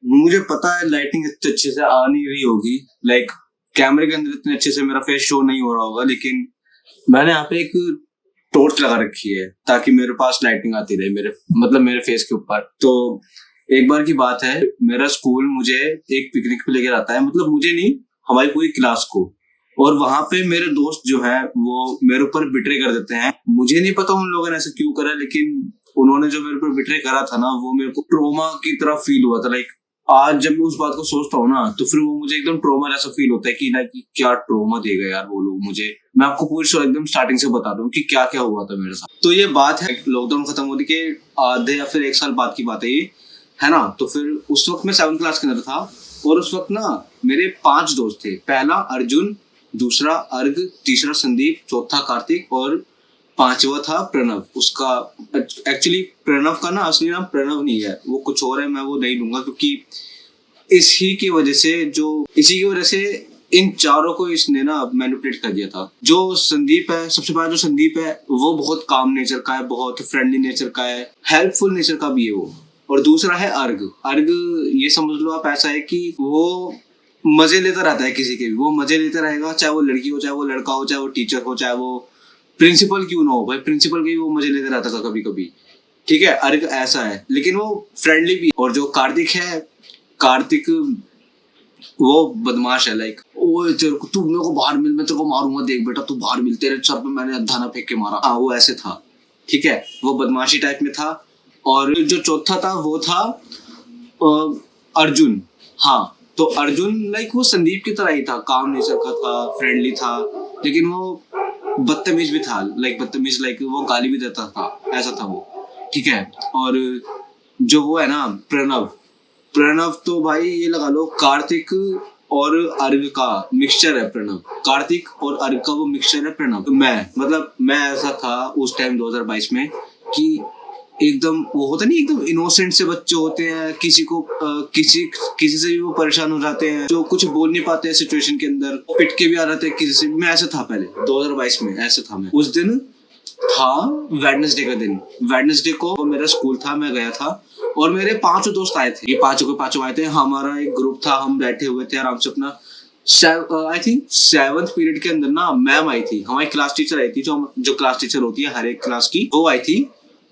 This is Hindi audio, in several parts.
मुझे पता है लाइटिंग इतने अच्छे से आ नहीं रही होगी, लाइक कैमरे के अंदर इतने अच्छे से मेरा फेस शो नहीं हो रहा होगा, लेकिन मैंने यहाँ पे एक टॉर्च लगा रखी है ताकि मेरे पास लाइटिंग आती रहे मेरे मतलब मेरे फेस के ऊपर। तो एक बार की बात है, मेरा स्कूल मुझे एक पिकनिक पे लेकर आता है, मतलब मुझे नहीं, हमारी पूरी क्लास को। और वहां पे मेरे दोस्त जो है वो मेरे ऊपर बिट्रे कर देते हैं। मुझे नहीं पता उन लोगों ने ऐसा क्यों करा, लेकिन उन्होंने जो मेरे ऊपर बिट्रे करा था ना, वो मेरे को ट्रोमा की तरह फील हुआ था। लाइक आज जब मैं उस बात को सोचता हूँ ना, तो फिर वो मुझे एकदम ट्रोमा जैसा फील होता है कि ना कि क्या ट्रोमा देगा यार वो लोग मुझे। मैं आपको पूरी स्टोरी एकदम स्टार्टिंग से बता दूं कि क्या क्या हुआ था मेरे साथ। तो ये बात है लॉकडाउन खत्म होने के आधे या फिर एक साल बाद की बात है ये, है ना। तो फिर उस वक्त मैं 7th क्लास के अंदर था, और उस वक्त ना मेरे 5 दोस्त थे। पहला अर्जुन, दूसरा अर्घ, तीसरा संदीप, चौथा कार्तिक और 5वां था प्रणव। उसका एक्चुअली प्रणव का ना असली नाम प्रणव नहीं है, वो कुछ और है, मैं वो नहीं लूंगा क्योंकि इसी की वजह से इन चारों को इसने ना मैनिपुलेट कर दिया था। जो संदीप है, सबसे पहला जो संदीप है वो बहुत काम नेचर का है, बहुत फ्रेंडली नेचर का है, हेल्पफुल नेचर का भी है वो। और दूसरा है अर्घ। अर्घ ये समझ लो आप ऐसा है कि वो मजे लेता रहता है, किसी के भी वो मजे लेता रहेगा, चाहे वो लड़की हो, चाहे वो लड़का हो, चाहे वो टीचर हो, चाहे वो प्रिंसिपल क्यों ना हो भाई, प्रिंसिपल के भी वो मजे लेता रहता था कभी कभी। ठीक है, अर्घ ऐसा है, लेकिन वो फ्रेंडली भी। और जो कार्तिक है, कार्तिक वो बदमाश है। लाइक ओए तेरे को, तू मेरे को बाहर मिल, मैं तेरे को मारूंगा, देख बेटा तू बाहर मिल, तेरे सर पे मैंने धाना फेंक के मारा। हाँ वो ऐसे था, ठीक है, वो बदमाशी टाइप में था। और जो चौथा था वो था अर्जुन। हाँ, तो अर्जुन लाइक वो संदीप की तरह ही था, काम नेचर का था, फ्रेंडली था, लेकिन वो बदतमीज भी था। लाइक बदतमीज, लाइक वो गाली भी देता था, ऐसा था वो। ठीक है। और जो वो है ना प्रणव, प्रणव तो भाई ये लगा लो कार्तिक और अर्घ का मिक्सचर है प्रणव। कार्तिक और अर्घ का वो मिक्सचर है प्रणव। तो मैं ऐसा था उस टाइम 2022 में कि एकदम वो होता नहीं, एकदम इनोसेंट से बच्चे होते हैं, किसी को किसी से भी वो परेशान हो जाते हैं, जो कुछ बोल नहीं पाते हैं सिचुएशन के अंदर, पिट के भी आ जाते हैं किसी से। मैं ऐसा था पहले 2022 में, ऐसा था मैं। उस दिन था वेडनेसडे का दिन। वेडनेसडे को मेरा स्कूल था, मैं गया था और मेरे 5 दोस्त आए थे। ये पांचों के पांचों आए थे, हमारा एक ग्रुप था, हम बैठे हुए थे आराम से अपना। आई थिंक 7th पीरियड के अंदर ना मैम आई थी, हमारी क्लास टीचर आई थी, जो क्लास टीचर होती है हर एक क्लास की, वो आई थी।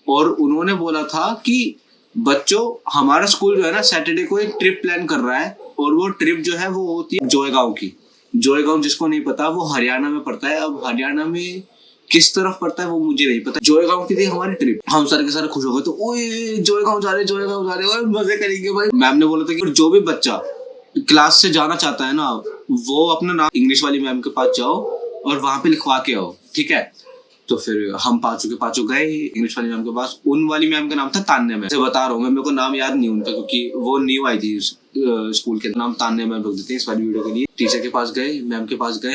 और उन्होंने बोला था कि बच्चों, हमारा स्कूल जो है ना सैटरडे को एक ट्रिप प्लान कर रहा है, और वो ट्रिप जो है वो होती है जोयगांव की। जोयगांव जिसको नहीं पता, वो हरियाणा में पड़ता है। अब हरियाणा में किस तरफ पड़ता है वो मुझे नहीं पता। जोयगांव की थी हमारी ट्रिप, हम सारे के सारे खुश हो गए, तो ओए जोयगांव जा रहे और मजे करेंगे भाई। मैम ने बोला था कि जो भी बच्चा क्लास से जाना चाहता है ना, वो अपना नाम इंग्लिश वाली मैम के पास जाओ और वहां पे लिखवा के आओ, ठीक है। तो फिर हम पांचों के पांचों गए इंग्लिश वाली मैम के पास। उन वाली मैम का नाम था तान्या मैम, बता रहा हूँ मैं, मेरे को नाम याद नहीं उनका क्योंकि वो न्यू आई थी स्कूल के। नाम तान्या मैम रख देते हैं इस वाली वीडियो के लिए। टीचर के पास गए, मैम के पास गए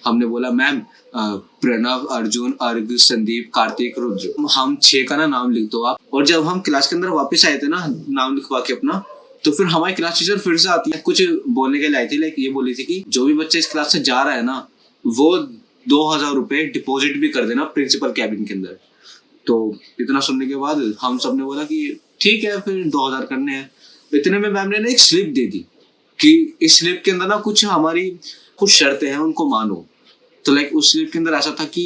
हमने बोला मैम प्रणव, अर्जुन, अर्घ, संदीप, कार्तिक, रुद्र, हम 6 का ना नाम लिख दो आप। और जब हम क्लास के अंदर वापस आए थे ना नाम लिखवा के अपना, तो फिर हमारी क्लास टीचर फिर से आती है, कुछ बोलने के लिए आई थी। लाइक ये बोली थी कि जो भी बच्चा इस क्लास से जा रहा है ना, वो 2000 रुपए डिपॉजिट भी कर देना प्रिंसिपल कैबिन के अंदर। तो इतना सुनने के बाद हम सब ने बोला कि ठीक है फिर 2000 करने हैं। इतने में मैम ने एक स्लिप दे दी कि इस स्लिप के अंदर ना कुछ शर्तें हैं, उनको मानो। तो लाइक उस स्लिप के अंदर ऐसा था कि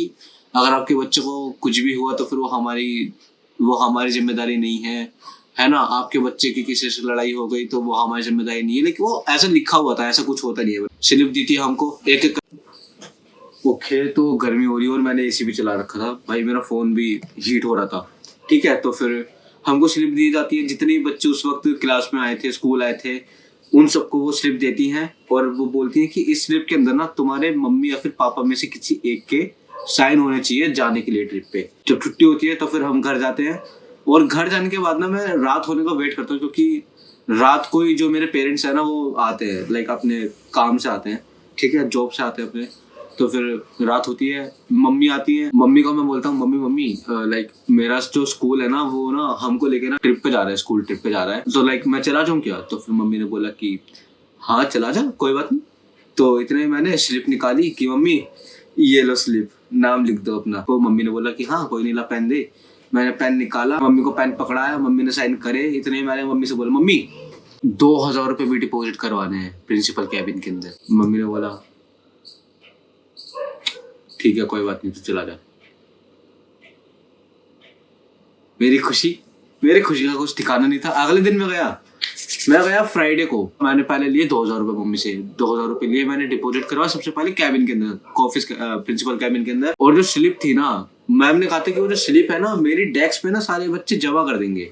अगर आपके बच्चे को कुछ भी हुआ तो फिर वो हमारी जिम्मेदारी नहीं है ना। आपके बच्चे की किसी से लड़ाई हो गई तो वो हमारी जिम्मेदारी नहीं है। लेकिन वो ऐसा लिखा हुआ था, ऐसा कुछ होता नहीं है। स्लिप दी थी हमको एक ओके। तो गर्मी हो रही और मैंने एसी भी चला रखा था भाई, मेरा फोन भी हीट हो रहा था, ठीक है। तो फिर हमको स्लिप दी जाती है, जितने बच्चे उस वक्त क्लास में आए थे, स्कूल आए थे, उन सबको वो स्लिप देती हैं। और वो बोलती हैं कि इस स्लिप के अंदर ना तुम्हारे मम्मी या फिर पापा में से किसी एक के साइन होने चाहिए जाने के लिए ट्रिप पे। जब छुट्टी होती है तो फिर हम घर जाते हैं, और घर जाने के बाद ना मैं रात होने का वेट करता हूँ, क्योंकि रात को ही जो मेरे पेरेंट्स है ना वो आते हैं, लाइक अपने काम से आते हैं, ठीक है, जॉब से आते हैं अपने। तो फिर रात होती है, मम्मी आती है, मम्मी को मैं बोलता हूँ मम्मी लाइक मेरा जो स्कूल है ना वो ना हमको लेके ना ट्रिप पे जा रहा है, स्कूल ट्रिप पे जा रहा है, तो लाइक मैं चला जाऊँ क्या। तो फिर मम्मी ने बोला कि हाँ चला जा, कोई बात नहीं। तो इतने मैंने स्लिप निकाली कि मम्मी ये लो स्लिप, नाम लिख दो अपना। तो मम्मी ने बोला कि हाँ कोई नहीं, ला पेन दे। मैंने पेन निकाला, मम्मी को पेन पकड़ाया, मम्मी ने साइन करे। इतने मैंने मम्मी से बोला मम्मी 2,000 रुपये भी डिपॉजिट करवाने हैं प्रिंसिपल कैबिन के अंदर। मम्मी ने बोला ठीक है कोई बात नहीं, तो चला जा। मेरी खुशी का कुछ ठिकाना नहीं था। अगले दिन मैं गया फ्राइडे को। मैंने पहले लिए 2,000 रुपये मम्मी से। 2,000 रुपये लिए मैंने, डिपॉजिट करवा सबसे पहले कैबिन के अंदर, ऑफिस प्रिंसिपल कैबिन के अंदर। और जो स्लिप थी ना, मैम ने कहा था कि वो जो स्लिप है ना मेरी डेस्क पे ना सारे बच्चे जमा कर देंगे।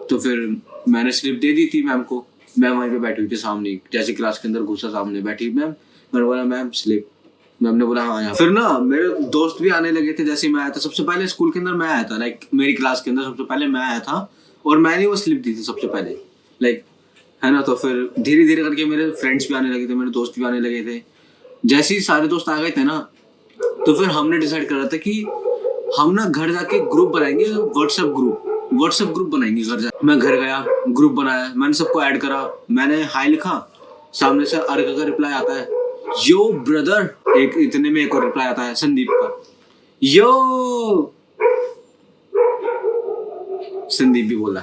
तो फिर मैंने स्लिप दे दी थी मैम को। मैम वहीं पे बैठी हुई थी सामने, जैसे क्लास के अंदर घुसा सामने बैठी मैम। मैंने बोला मैम स्लिप। मैम ने बोला हाँ यहाँ। फिर ना मेरे दोस्त भी आने लगे थे। जैसे मैं आया था सबसे पहले स्कूल के अंदर, मैं आया था लाइक मेरी क्लास के अंदर सबसे पहले मैं आया था और मैंने वो स्लिप दी थी सबसे पहले, लाइक है ना। तो फिर धीरे धीरे करके मेरे फ्रेंड्स भी आने लगे थे, मेरे दोस्त भी आने लगे थे। जैसे ही सारे दोस्त आ गए थे ना, तो फिर हमने डिसाइड करा था कि हम ना घर जाके ग्रुप बनाएंगे, व्हाट्सएप ग्रुप बनाएंगे घर जाके। मैं घर गया, ग्रुप बनाया, मैंने सबको ऐड करा, मैंने हाई लिखा, सामने से अर्घ का रिप्लाई आता है यो ब्रदर। एक इतने में एक और रिप्लाई आता है संदीप का, यो। संदीप भी बोला।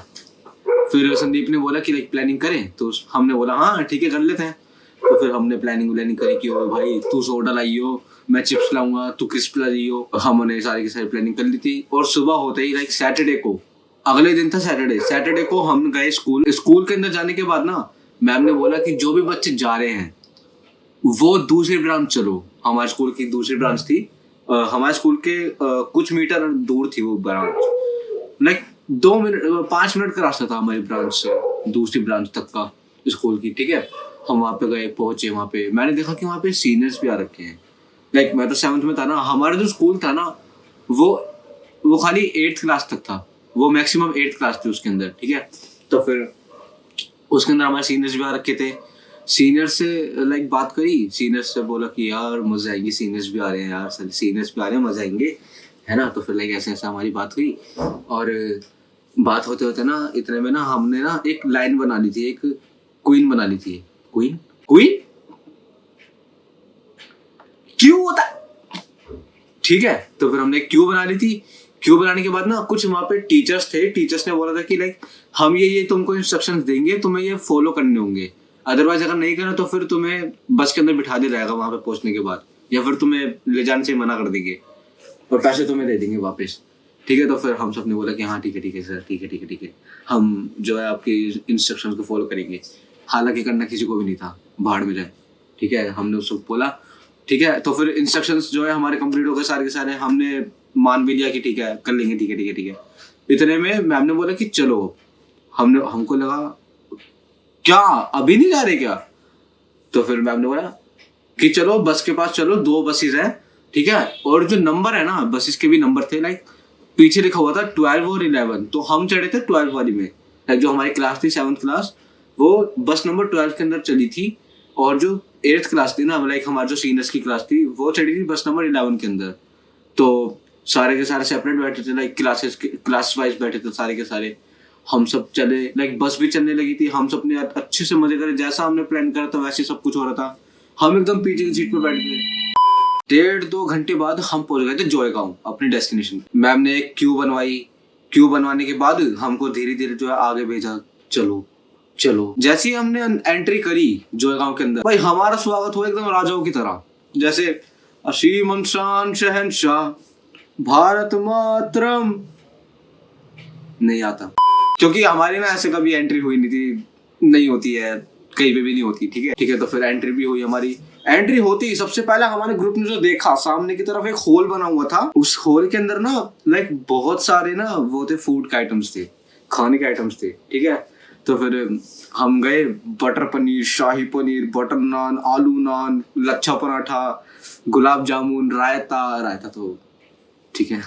फिर संदीप ने बोला कि लाइक प्लानिंग करें, तो हमने बोला हाँ ठीक है कर लेते हैं। तो फिर हमने प्लानिंग करी कि ओ भाई तू सोडा लाइयो, मैं चिप्स लाऊंगा, तू क्रिस्प लाइयो। हमने सारी की सारी प्लानिंग कर ली थी। और सुबह होते ही लाइक सैटरडे को, अगले दिन था सैटरडे को हम गए स्कूल के अंदर। जाने के बाद ना मैम ने बोला कि जो भी बच्चे जा रहे हैं वो दूसरी ब्रांच चलो। हमारे स्कूल की दूसरी ब्रांच थी, हमारे स्कूल के कुछ मीटर दूर थी वो ब्रांच। लाइक 5 मिनट का रास्ता था हमारी ब्रांच से दूसरी ब्रांच तक का स्कूल की, ठीक है। हम वहाँ पे गए, पहुंचे वहाँ पे, मैंने देखा कि वहाँ पे सीनियर्स भी आ रखे हैं। लाइक मैं तो 7th में था ना, हमारा जो स्कूल था ना वो खाली 8th क्लास तक था, वो मैक्सिमम 8th क्लास थी उसके अंदर, ठीक है। तो फिर उसके अंदर हमारे सीनियर्स भी आ रखे थे। सीनियर से लाइक बात करी, सीनियर से बोला कि यार मजा आएगी, सीनियर्स भी आ रहे हैं यार, सीनियर्स भी आ रहे हैं, मजा आएंगे, है ना। तो फिर लाइक ऐसे हमारी बात हुई। और बात होते होते ना इतने में ना हमने ना एक लाइन बना ली थी, एक क्वीन बना ली थी। क्वीन क्यों होता, ठीक है। तो फिर हमने क्यों बना ली थी। क्यों बनाने के बाद ना कुछ वहाँ पे टीचर्स थे, टीचर्स ने बोला था कि लाइक हम ये तुमको इंस्ट्रक्शंस देंगे, तुम्हें ये फॉलो करने होंगे, अदरवाइज अगर नहीं करना तो फिर तुम्हें बस के अंदर बिठा दिया जाएगा वहां पे पहुंचने के बाद, या फिर तुम्हें ले जाने से मना कर देंगे और पैसे तुम्हें दे देंगे वापस, ठीक है। तो फिर हम सब ने बोला कि हाँ ठीक है सर, ठीक है, हम जो है आपके इंस्ट्रक्शंस को फॉलो करेंगे। हालांकि करना किसी को भी नहीं था, भाड़ में जाए, ठीक है। हमने उसको बोला ठीक है। तो फिर इंस्ट्रक्शंस जो है हमारे कंप्लीट हो गए सारे के सारे, हमने मान भी लिया कि ठीक है कर लेंगे, ठीक है। इतने में मैम ने बोला कि चलो। हमको लगा क्या अभी नहीं जा रहे क्या। तो फिर मैम ने बोला कि चलो बस के पास चलो, 2 बसेस हैं, ठीक है। और जो नंबर है ना बसेस के भी नंबर थे, लाइक पीछे लिखा हुआ था 12 और 11, तो हम चढ़े थे 12 वाली में। लाइक जो हमारी क्लास थी 7th क्लास, वो बस नंबर 12 के अंदर चली थी। और जो 8th क्लास थी ना, लाइक हमारी जो सीनियर्स की क्लास थी, वो चढ़ी थी बस नंबर 11 के अंदर। तो सारे के सारे सेपरेट बैठे थे, लाइक क्लास वाइज बैठे थे सारे के सारे। हम सब चले, लाइक बस भी चलने लगी थी, हम सब ने अच्छे से मजे करे, जैसा हमने प्लान करा था वैसे सब कुछ हो रहा था। हम एकदम पीछे की सीट पे बैठ गए। 1.5-2 घंटे बाद हम पहुंच गए थे जोयगांव, अपनी डेस्टिनेशन। मैम ने एक क्यू बनवाई, क्यू बनवाने के बाद हमको धीरे धीरे जो है आगे भेजा, चलो। जैसे ही हमने एंट्री करी जोयगांव के अंदर, भाई हमारा स्वागत हुआ एकदम राजाओं की तरह, जैसे असीम शान शहंशाह भारत मातरम। नहीं आता, क्योंकि हमारी ना ऐसे कभी एंट्री हुई नहीं होती है, कहीं पे भी नहीं होती, ठीक है। तो फिर एंट्री भी हुई हमारी। एंट्री होती सबसे पहले हमारे ग्रुप ने जो देखा, सामने की तरफ एक होल बना हुआ था, उस होल के अंदर ना लाइक बहुत सारे ना वो थे, फूड के आइटम्स थे, खाने के आइटम्स थे, ठीक है। तो फिर हम गए, बटर पनीर, शाही पनीर, बटर नान, आलू नान, लच्छा पराठा, गुलाब जामुन, रायता तो ठीक है,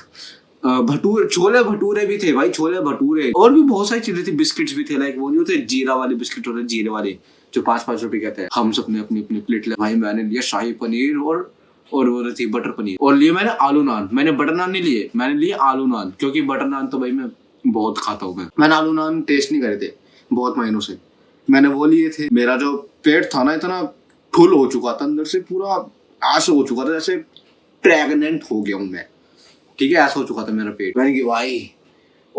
भटूरे, छोले भटूरे भी थे भाई, छोले भटूरे, और भी बहुत सारी चीजें थी, बिस्किट्स भी थे, लाइक वो नहीं होते जीरा वाले बिस्किट होते, जीरे वाले जो 5-5 रुपए के थे। हम सब ने अपनी प्लेट लिया भाई। मैंने लिया शाही पनीर और वो थी बटर पनीर, और लिए मैंने आलू नान। मैंने बटर नान नहीं लिए, मैंने लिए आलू नान, क्योंकि बटर नान तो भाई मैं बहुत खाता हूँ। मैंने आलू नान टेस्ट नहीं करे थे बहुत महीनों से, मैंने वो लिए थे। मेरा जो पेट था ना इतना फुल हो चुका था अंदर से, पूरा ऐसा हो चुका था जैसे प्रेग्नेंट हो गया हूँ मैं, ठीक है, ऐसा हो चुका था मेरा पेट। मैंने कि भाई,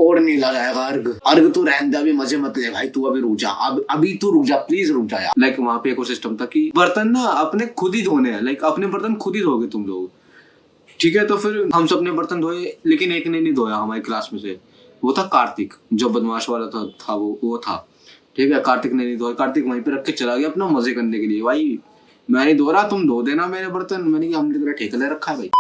और नहीं लगाएगा अर्ग। अर्ग तू रहने दे, अभी मजे मत ले भाई, तू अभी रुक जा, अभी तू रुक जा, प्लीज रुक जा यार। लाइक वहां पे एक सिस्टम था कि बर्तन ना अपने खुद ही धोने हैं, लाइक अपने बर्तन खुद ही धोगे तुम लोग, ठीक है। तो फिर हम सब ने बर्तन धोए, लेकिन एक ने नहीं धोया हमारी क्लास में से, वो था कार्तिक, जो बदमाश वाला था वो था, ठीक है। कार्तिक ने नहीं धोया, कार्तिक वहीं पे रख के चला गया अपना मजे करने के लिए। भाई मैं नहीं धो रहा, तुम धो देना मेरे बर्तन। मैंने कहा हमने तेरा ठेका ले रखा है भाई।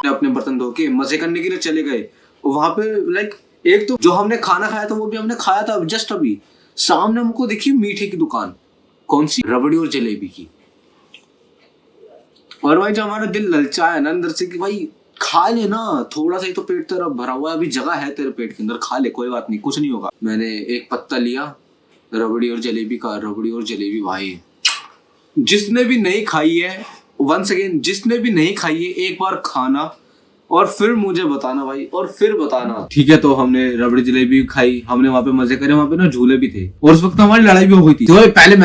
अपने बर्तन धो के मजे करने के लिए चले गए। वहां पे लाइक एक तो जो हमने खाना खाया था वो भी हमने खाया था जस्ट अभी, सामने हमको देखी मीठे की दुकान, कौन सी, रबड़ी और जलेबी की। और भाई जो हमारा दिल ललचाया है ना अंदर से कि भाई खा ले ना, थोड़ा सा ही तो पेट तेरा भरा हुआ है, अभी जगह है तेरे पेट के अंदर, खा ले, कोई बात नहीं, कुछ नहीं होगा। मैंने एक पत्ता लिया रबड़ी और जलेबी का, रबड़ी और जलेबी भाई जिसने भी नहीं खाई है, वंस अगेन जिसने भी नहीं खाई है, एक बार खाना और फिर मुझे बताना भाई, और फिर बताना, ठीक है। तो हमने रबड़ी जलेबी खाई, हमने वहां पे मजे करे, वहां पे ना झूले भी थे, और उस वक्त हमारी लड़ाई भी हो गई थी। तो पहले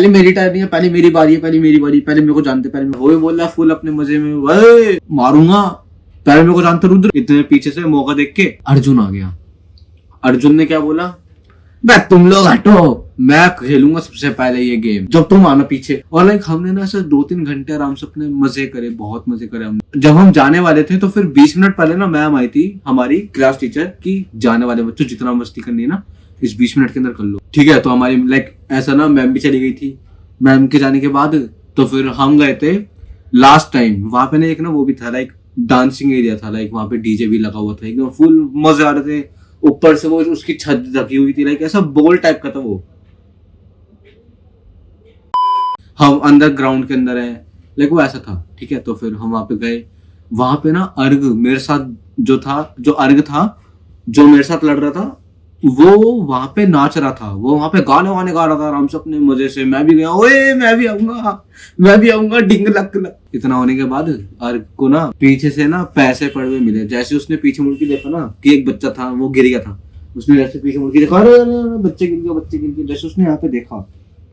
मेरी टाइम नहीं है, पहले मेरी बारी है, पहले मेरे को जानते, पहले वो बोल रहा फुल अपने मजे में, वही मारूंगा, पहले मेरे को जानते रुद्र। इतने पीछे से मौका देख के अर्जुन आ गया। अर्जुन ने क्या बोला, मैं तुम लोग हटो, मैं खेलूंगा सबसे पहले ये गेम, जब तुम आना पीछे। और लाइक हमने ना सर 2-3 घंटे आराम से अपने मजे करे, बहुत मजे करे हमने। जब हम जाने वाले थे तो फिर 20 मिनट पहले ना मैम आई थी हमारी क्लास टीचर की, जाने वाले बच्चों जितना मस्ती करनी है ना इस 20 मिनट के अंदर कर लो, ठीक है। तो हमारी लाइक ऐसा ना मैम भी चली गई थी। मैम के जाने के बाद तो फिर हम गए थे लास्ट टाइम, वहां पे ना एक ना वो भी था लाइक डांसिंग एरिया था, लाइक वहां पे डीजे भी लगा हुआ था, एकदम फुल मजे आ रहे थे। ऊपर से वो उसकी छत ढकी हुई थी, लाइक ऐसा बॉल टाइप का था वो। हम अंदर ग्राउंड के अंदर है, लाइक वो ऐसा था, ठीक है। तो फिर हम वहां पे गए, वहां पे ना अर्ग मेरे साथ जो था, जो अर्ग था जो मेरे साथ लड़ रहा था, वो वहां पे नाच रहा था, वो वहां पे गाने वाने गा रहा था आराम से अपने मजे से। मैं भी गया, ओए मैं भी आऊंगा डिंग लक लक। इतना होने के बाद अर्ग को ना पीछे से ना पैसे पड़े हुए मिले। जैसे उसने पीछे मुड़ के देखा ना कि एक बच्चा था वो गिर गया था, उसने जैसे पीछे मुड़ के देखा, अरे बच्चे गिर गया। जैसे उसने यहाँ पे देखा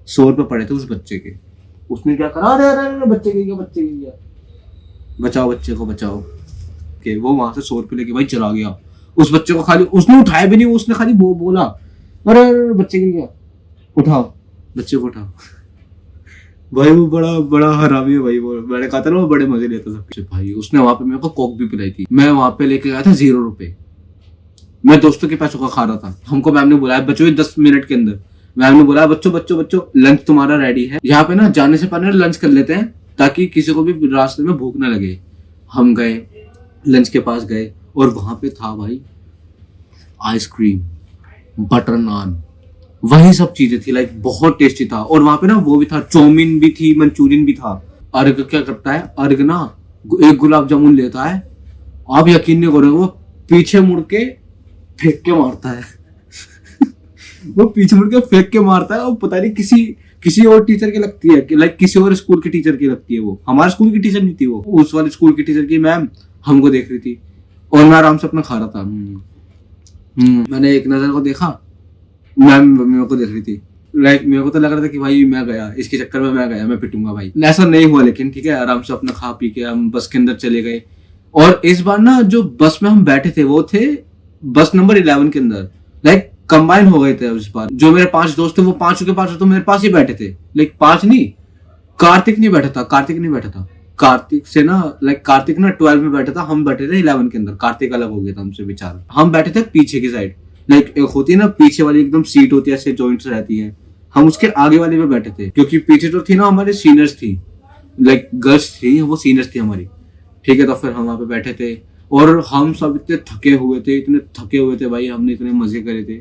100 रुपए पड़े थे उस बच्चे के, उसने क्या करा, अरे बच्चे गिर गया, बचाओ बच्चे को बचाओ के। वो वहां से 100 रुपए लेके भाई चला गया। उस बच्चे को खाली उसने उठाया भी नहीं, उसने खाली वो बोला, अरे बच्चे गिर गया, उठाओ बच्चे को उठाओ। भाई वो बड़ा हरामी है भाई, वो मैंने कहा था ना वो बड़े मजे लेता था भाई। उसने वहां पे मेरे को कोक भी पिलाई थी। मैं वहां पे लेके गया था 0 रुपए, मैं दोस्तों के पैसों का खा रहा था। हमको मैम ने बुलाया बच्चों 10 मिनट के अंदर, मैम ने बुलाया बच्चों लंच तुम्हारा रेडी है। यहाँ पे ना जाने से पहले लंच कर लेते हैं ताकि किसी को भी रास्ते में भूख ना लगे। हम गए लंच के पास गए और वहां पे था भाई आइसक्रीम, बटर नान, वही सब चीजें थी, लाइक बहुत टेस्टी था। और वहां पे ना वो भी था, चाउमीन भी थी, मंचूरियन भी था। अर्ग क्या करता है, अर्ग ना एक गुलाब जामुन लेता है, आप यकीन नहीं करोगे, वो पीछे मुड़ के फेंक के मारता है। वो पीछे मुड़ के फेंक के मारता है, और पता नहीं किसी और टीचर की लगती है, लाइक किसी और स्कूल की टीचर की लगती है। वो हमारे स्कूल की टीचर नहीं थी, वो उस वाले स्कूल की टीचर की मैम हमको देख रही थी और मैं आराम से अपना खा रहा था। मैंने एक नजर को देखा, मैम मेरे को देख रही थी, लाइक मेरे को तो लग रहा था कि भाई मैं गया, इसके चक्कर में मैं गया, मैं पिटूंगा भाई। ऐसा नहीं हुआ, लेकिन ठीक है, आराम से अपना खा पी के हम बस के अंदर चले गए। और इस बार ना जो बस में हम बैठे थे वो थे बस नंबर 11 के अंदर, लाइक कंबाइन हो गए थे इस बार। जो मेरे 5 दोस्त थे वो 5 के 5 तो मेरे पास ही बैठे थे, लाइक 5 नहीं, कार्तिक नहीं बैठा था। कार्तिक से ना लाइक कार्तिक ना 12 में बैठा था, हम बैठे थे 11 के अंदर। कार्तिक अलग हो गया था हमसे बेचारा। हम बैठे थे पीछे की साइड, लाइक एक होती है ना पीछे वाली एकदम सीट होती है, ऐसे जॉइंट्स रहती है, हम उसके आगे वाले में बैठे थे। क्योंकि पीछे जो थी ना हमारे सीनियर्स थी, लाइक गर्ल्स थी, वो सीनियर्स थी हमारी, ठीक है। तो फिर हम वहां पे बैठे थे और हम सब इतने थके हुए थे भाई, हमने इतने मजे करे थे।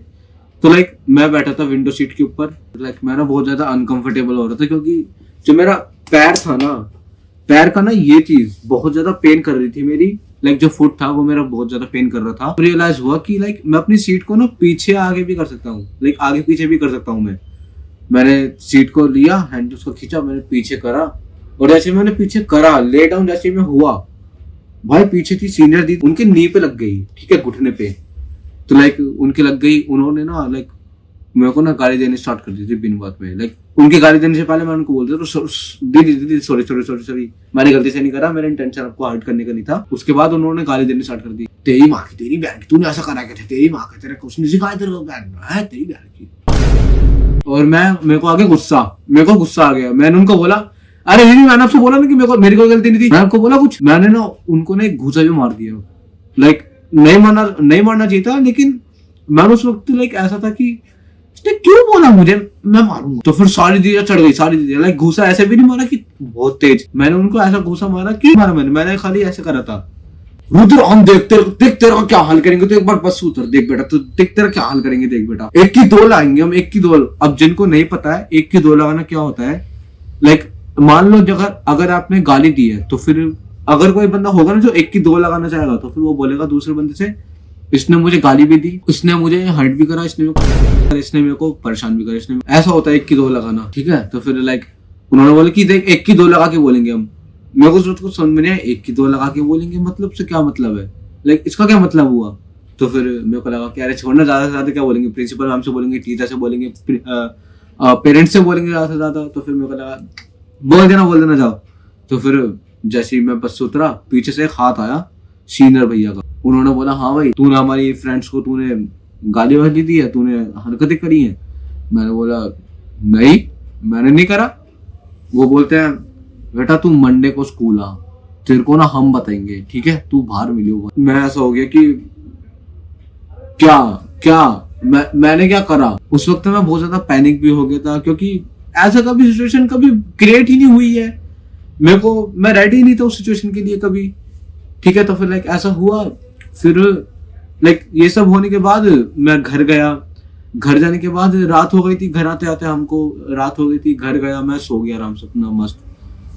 तो लाइक मैं बैठा था विंडो सीट के ऊपर, लाइक मैं ना बहुत ज्यादा अनकंफर्टेबल हो रहा था, क्योंकि जो मेरा पैर था ना, पैर का ना ये चीज बहुत ज्यादा पेन कर रही थी मेरी, लाइक जो फुट था वो मेरा बहुत ज्यादा पेन कर रहा था। रियलाइज हुआ कि लाइक मैं अपनी सीट को ना पीछे आगे भी कर सकता हूँ, लाइक आगे पीछे भी कर सकता हूँ। मैंने सीट को लिया, हैंडल्स को खींचा, मैंने पीछे करा, और जैसे मैंने पीछे करा, ले डाउन जैसे मैं हुआ, भाई पीछे थी सीनियर दी, उनके नी पे लग गई, ठीक है, घुटने पे। तो लाइक उनके लग गई, उन्होंने ना लाइक मेरे को ना गाली देनी स्टार्ट कर दी थी बिन बात में। लाइक उनकी गाली देने से पहले मैं उनको बोलता था दीदी सॉरी सॉरी सॉरी सॉरी, मैंने गलती से नहीं करा, मेरा इंटेंशन आपको हर्ट करने का नहीं था। उसके बाद उन्होंने गाली देनी स्टार्ट कर दी, तेरी माँ की, तेरी बहन की, तूने ऐसा करा क्या था, तेरी माँ का, तेरे कुछ नहीं सिखाया तेरे को, बहन है तेरी बहन की। और मेरे को आगे गुस्सा आ गया। मैंने उनको बोला अरे दीदी मैंने आपसे बोला ना कि मेरी कोई गलती नहीं थी, मैं आपको बोला कुछ। मैंने ना उनको ना एक घूसा भी मार दिया। लाइक नहीं मारना चाहिए था, लेकिन मैंने उस वक्त लाइक ऐसा था कि इसने क्यों बोला मुझे, मैं मारूंगा। तो फिर सारी दीदियां चढ़ गई, सारी दीदियां। लाइक घूसा ऐसे भी नहीं मारा कि बहुत तेज, मैंने उनको ऐसा घूसा मारा कि मारा मैंने खाली ऐसे करा था, रुद्र हम देख तेरा क्या हाल करेंगे, तो एक बार बस उतर, देख बेटा तो देख तेरा क्या हाल करेंगे, देख बेटा। एक की दो लाएंगे हम, एक की दो। अब जिनको नहीं पता है एक की दो लगाना क्या होता है, लाइक मान लो अगर आपने गाली दी है तो फिर अगर कोई बंदा होगा ना जो एक की दो लगाना चाहेगा, तो फिर वो बोलेगा दूसरे बंदे से इसने मुझे गाली भी दी, इसने मुझे हर्ट भी करा, इसने मेरे को परेशान भी करा, ऐसा होता है एक की दो लगाना। ठीक है, तो फिर लाइक उन्होंने बोला कि देख एक की दो लगा के बोलेंगे हम। मेरे को कुछ समझ में नहीं आया, एक की दो लगा के बोलेंगे मतलब से क्या मतलब है, लाइक इसका क्या मतलब हुआ। तो फिर मेरे को लगा कि अरे छोड़ना, ज्यादा से ज्यादा क्या बोलेंगे, प्रिंसिपल मैम से बोलेंगे, टीचर से बोलेंगे, पेरेंट्स से बोलेंगे ज्यादा से ज्यादा। तो फिर मेरे को लगा बोल देना जाओ। तो फिर जैसे ही मैं बस से उतरा, पीछे से एक हाथ आया सीनियर भैया का। उन्होंने बोला हाँ भाई तूने हमारी फ्रेंड्स को तूने गाली वाली दी है, तूने हरकतें करी हैं। मैंने बोला नहीं मैंने नहीं करा। वो बोलते हैं बेटा तू मंडे को स्कूल आ, तेरे को ना हम बताएंगे, ठीक है तू बाहर मिलो। मैं ऐसा हो गया कि मैंने क्या करा। उस वक्त मैं बहुत ज्यादा पैनिक भी हो गया था, क्योंकि ऐसा कभी सिचुएशन कभी क्रिएट ही नहीं हुई है मेरे को, मैं रेडी ही नहीं था उस सिचुएशन के लिए कभी। ठीक है, तो फिर लाइक ऐसा हुआ। फिर लाइक ये सब होने के बाद मैं घर गया। घर जाने के बाद रात हो गई थी, घर आते आते हमको रात हो गई थी। घर गया, मैं सो गया आराम से अपना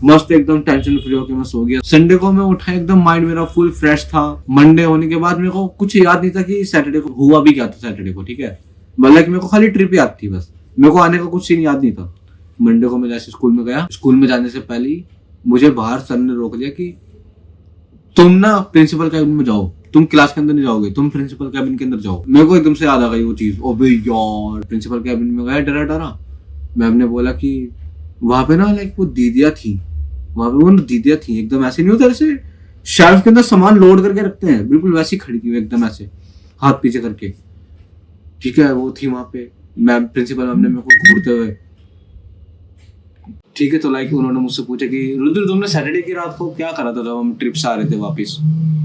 मस्त एकदम टेंशन फ्री होकर मैं सो गया। संडे को मैं उठा, एकदम माइंड मेरा फुल फ्रेश था। मंडे होने के बाद मेरे को कुछ याद नहीं था कि सैटरडे को हुआ भी क्या था सैटरडे को। ठीक है, मतलब मेरे को खाली ट्रिप याद थी बस, मेरे को आने का कुछ सीन याद नहीं था। मंडे को मैं जैसे स्कूल में गया, स्कूल में जाने से पहले ही मुझे बाहर सर ने रोक लिया कि तुम ना प्रिंसिपल कैबिन में जाओ, तुम क्लास के अंदर नहीं जाओगे, तुम प्रिंसिपल कैबिन के अंदर जाओ। मेरे को एकदम से याद आ गई वो चीज। ओबे यार, प्रिंसिपल कैबिन में गया डरा। मैम ने बोला कि वहां पे ना लाइक वो दीदियां थी, वहां पे वो दीदियां थी एकदम ऐसे नहीं होता जैसे शेल्फ के अंदर सामान लोड करके रखते हैं, बिल्कुल वैसी खड़ी थी एकदम ऐसे हाथ पीछे करके। ठीक है, वो थी वहां पे मैम, प्रिंसिपल मैम ने मेरे को घूरते हुए। ठीक है, तो लाइक उन्होंने मुझसे पूछा कि रुद्र तुमने सैटरडे की रात को क्या करा था जब हम ट्रिप से आ रहे थे वापस।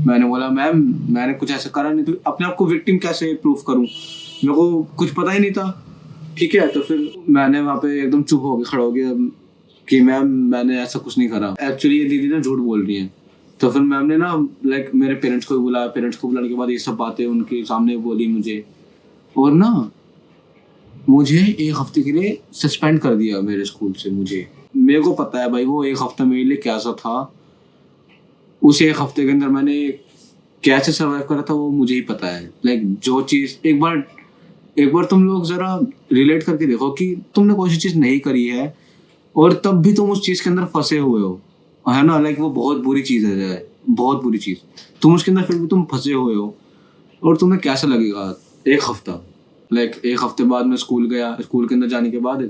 मैंने बोला मैम मैंने कुछ ऐसा करा नहीं, तो अपने आप को विक्टिम कैसे प्रूफ करूं, मेरे को कुछ पता ही नहीं था। ठीक है, तो फिर मैंने वहाँ पे एकदम चुप हो गया, खड़ा हो गया कि मैम मैंने ऐसा कुछ नहीं करा, एक्चुअली ये दीदी ना झूठ बोल रही है। तो फिर मैम ने ना लाइक मेरे पेरेंट्स को बुलाया, पेरेंट्स को बुलाने के बाद ये सब बातें उनके सामने बोली मुझे, और ना मुझे एक हफ्ते के लिए सस्पेंड कर दिया मेरे स्कूल से। मेरे को पता है भाई वो एक हफ्ता मेरे लिए कैसा था, उस एक हफ्ते के अंदर मैंने कैसे सर्वाइव करा था वो मुझे ही पता है। लाइक जो चीज एक बार तुम लोग जरा रिलेट करके देखो कि तुमने कोई चीज नहीं करी है और तब भी तुम उस चीज के अंदर फंसे हुए हो, है ना। लाइक वो बहुत बुरी चीज है, बहुत बुरी चीज, तुम उसके अंदर फिर भी तुम फंसे हुए हो और तुम्हें कैसा लगेगा एक हफ्ता। लाइक एक हफ्ते बाद मैं स्कूल गया, स्कूल के अंदर जाने के बाद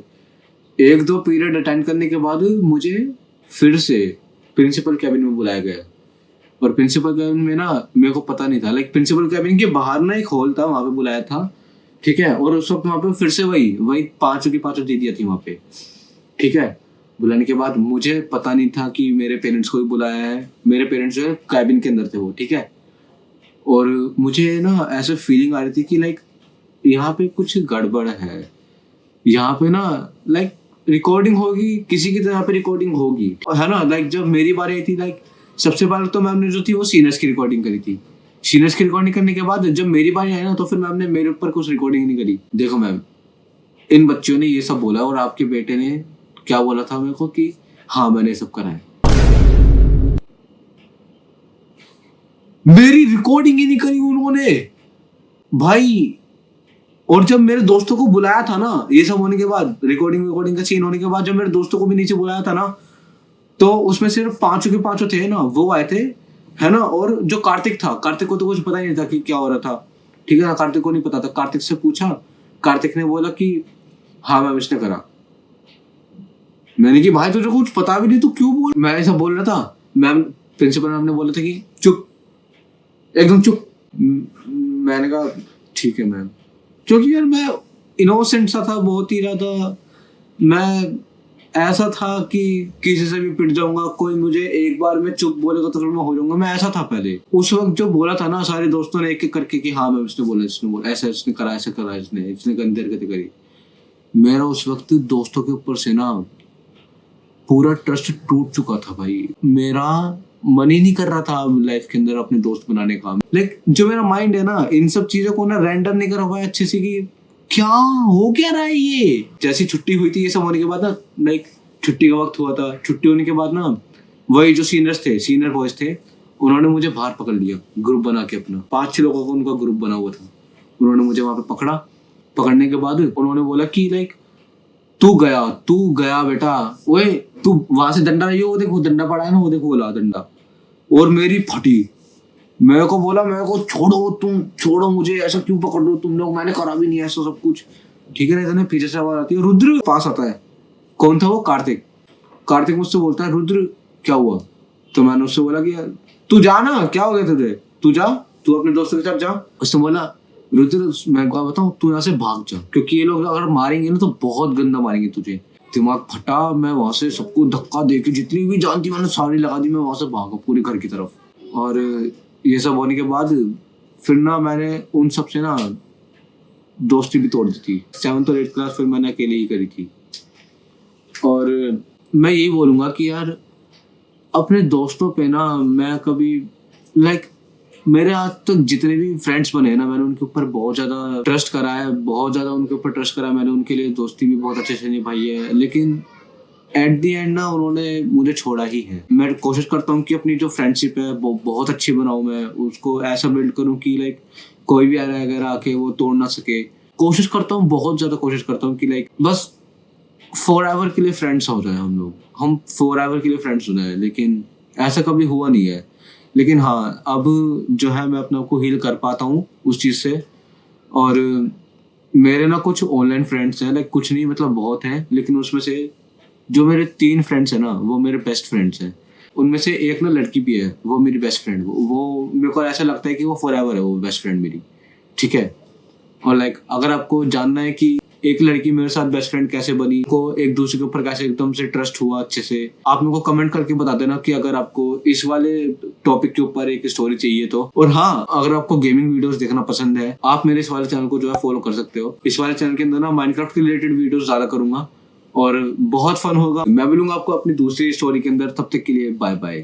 1-2 पीरियड अटेंड करने के बाद मुझे फिर से प्रिंसिपल कैबिन में बुलाया गया। और प्रिंसिपल कैबिन में ना मेरे को पता नहीं था, लाइक प्रिंसिपल कैबिन के बाहर ना एक हॉल था, वहां पे बुलाया था। ठीक है, और उस वक्त वहां पे फिर से वही 5 दीदियां थी वहां पे। ठीक है, बुलाने के बाद मुझे पता नहीं था कि मेरे पेरेंट्स को भी बुलाया है, मेरे पेरेंट्स जो है कैबिन के अंदर थे वो। ठीक है, और मुझे ना ऐसे फीलिंग आ रही थी कि लाइक यहाँ पे कुछ गड़बड़ है, यहाँ पे ना लाइक रिकॉर्डिंग होगी, किसी की तरह पे रिकॉर्डिंग होगी, है ना। लाइक जब मेरी बारी आई थी, लाइक सबसे पहले तो मैम ने जो थी वो सीनियर्स की रिकॉर्डिंग करी थी। सीनियर्स की रिकॉर्डिंग करने के बाद जब मेरी बारी आई ना, तो फिर मैम ने मेरे ऊपर कुछ रिकॉर्डिंग नहीं करी। देखो मैम, इन बच्चों ने ये सब बोला और आपके बेटे ने क्या बोला था मेरे को कि हाँ मैंने ये सब करा है। मेरी रिकॉर्डिंग ही नहीं करी उन्होंने भाई। और जब मेरे दोस्तों को बुलाया था ना, ये सब होने के बाद, रिकॉर्डिंग का सीन होने के बाद, जब मेरे दोस्तों को भी नीचे बुलाया था ना, तो उसमें सिर्फ 5 के 5 थे ना, वो आए थे, है ना। और जो कार्तिक था, कार्तिक को तो कुछ पता ही नहीं था कि क्या हो रहा था। ठीक है ना, कार्तिक को नहीं पता था। कार्तिक से पूछा, कार्तिक ने बोला कि हाँ मैम इसने करा। मैंने कि भाई तुझे कुछ पता भी नहीं, तू क्यों बोल। मैं ऐसा बोल रहा था, मैम प्रिंसिपल मैम ने बोला था कि चुप, एकदम चुप। मैंने कहा ठीक है मैम, क्योंकि यार मैं इनोसेंट सा था बहुत ही ज्यादा। मैं ऐसा था कि किसी से भी पिट जाऊंगा, कोई मुझे एक बार में चुप बोलेगा तो फिर मैं हो जाऊंगा, मैं ऐसा था पहले। उस वक्त जो बोला था ना सारे दोस्तों ने एक एक करके कि हाँ मैम इसने बोला ऐसा इसने करा, ऐसा करा, इसने गंदी हरकतें करी, मेरा उस वक्त दोस्तों के ऊपर से ना पूरा ट्रस्ट टूट चुका था भाई। मेरा मन ही नहीं कर रहा था लाइफ के अंदर अपने दोस्त बनाने का। लाइक जो मेरा माइंड है ना इन सब चीजों को ना रेंडर नहीं कर रहा है अच्छे से कि क्या हो क्या रहा है ये। जैसी छुट्टी हुई थी ये सब होने के बाद ना, लाइक छुट्टी का वक्त हुआ था, छुट्टी होने के बाद ना वही जो सीनियर बॉयज थे, उन्होंने मुझे बाहर पकड़ लिया ग्रुप बना के अपना। 5-6 लोगों का उनका ग्रुप बना हुआ था। उन्होंने मुझे वहां पे पकड़ा। पकड़ने के बाद उन्होंने बोला कि लाइक तू गया बेटा, ओए तू वहां से डंडा नहीं, वो देखो डंडा पड़ा है ना, वो देखो बोला डंडा। और मेरी फटी। मेरे को बोला, मेरे को छोड़ो, तुम छोड़ो मुझे, ऐसा क्यों पकड़ रहे हो तुम लोग, मैंने करा भी नहीं ऐसा सब कुछ। ठीक है ना, पीछे से आवाज आती है, रुद्र पास आता है। कौन था वो? कार्तिक मुझसे बोलता है रुद्र क्या हुआ? तो मैंने उससे बोला कि तू जा ना, क्या हो गया तुझे, तू जा, तू अपने दोस्तों के साथ जा। उसने बोला रुद्र मैं क्या बताऊं, तू यहाँ से भाग जा, क्योंकि ये लोग अगर मारेंगे ना तो बहुत गंदा मारेंगे तुझे। दिमाग फटा। मैं वहां से सबको धक्का देके जितनी भी जान थी मैंने सारी लगा दी। मैं वहां से भागा पूरे घर की तरफ। और ये सब होने के बाद फिर ना मैंने उन सब से ना दोस्ती भी तोड़ दी थी। 7th और 8th क्लास फिर मैंने अकेले ही करी थी। और मैं यही बोलूंगा कि यार अपने दोस्तों पे ना मैं कभी लाइक मेरे आज तक जितने भी फ्रेंड्स बने हैं ना, मैंने उनके ऊपर बहुत ज़्यादा ट्रस्ट करा है, बहुत ज़्यादा उनके ऊपर ट्रस्ट करा है। मैंने उनके लिए दोस्ती भी बहुत अच्छे से निभाई है, लेकिन एट दी एंड ना उन्होंने मुझे छोड़ा ही है। मैं कोशिश करता हूँ कि अपनी जो फ्रेंडशिप है वो बहुत अच्छी बनाऊँ, मैं उसको ऐसा बिल्ड करूँ कि लाइक कोई भी अगर आके वो तोड़ ना सके। कोशिश करता हूँ, बहुत ज़्यादा कोशिश करता हूँ कि लाइक बस फॉर एवर के लिए फ्रेंड्स हो जाए हम फॉर एवर के लिए फ्रेंड्स हो जाए, लेकिन ऐसा कभी हुआ नहीं है। लेकिन हाँ अब जो है मैं अपने आप को हील कर पाता हूँ उस चीज़ से। और मेरे ना कुछ ऑनलाइन फ्रेंड्स हैं, लाइक कुछ नहीं मतलब बहुत हैं, लेकिन उसमें से जो मेरे 3 फ्रेंड्स हैं ना वो मेरे बेस्ट फ्रेंड्स हैं। उनमें से एक ना लड़की भी है, वो मेरी बेस्ट फ्रेंड, वो मेरे को ऐसा लगता है कि वो फॉर एवर है वो बेस्ट फ्रेंड मेरी। ठीक है। और लाइक अगर आपको जानना है कि एक लड़की मेरे साथ बेस्ट फ्रेंड कैसे बनी, को एक दूसरे के ऊपर कैसे एकदम से ट्रस्ट हुआ अच्छे से, आप मेरे को कमेंट करके बता देना कि अगर आपको इस वाले टॉपिक के ऊपर एक स्टोरी चाहिए तो। और हाँ अगर आपको गेमिंग वीडियोस देखना पसंद है, आप मेरे इस वाले चैनल को जो है फॉलो कर सकते हो। इस वाले चैनल के अंदर ना माइनक्राफ्ट के रिलेटेड वीडियोस ज्यादा करूंगा और बहुत फन होगा। मैं मिलूंगा आपको अपनी दूसरी स्टोरी के अंदर। तब तक के लिए बाय बाय।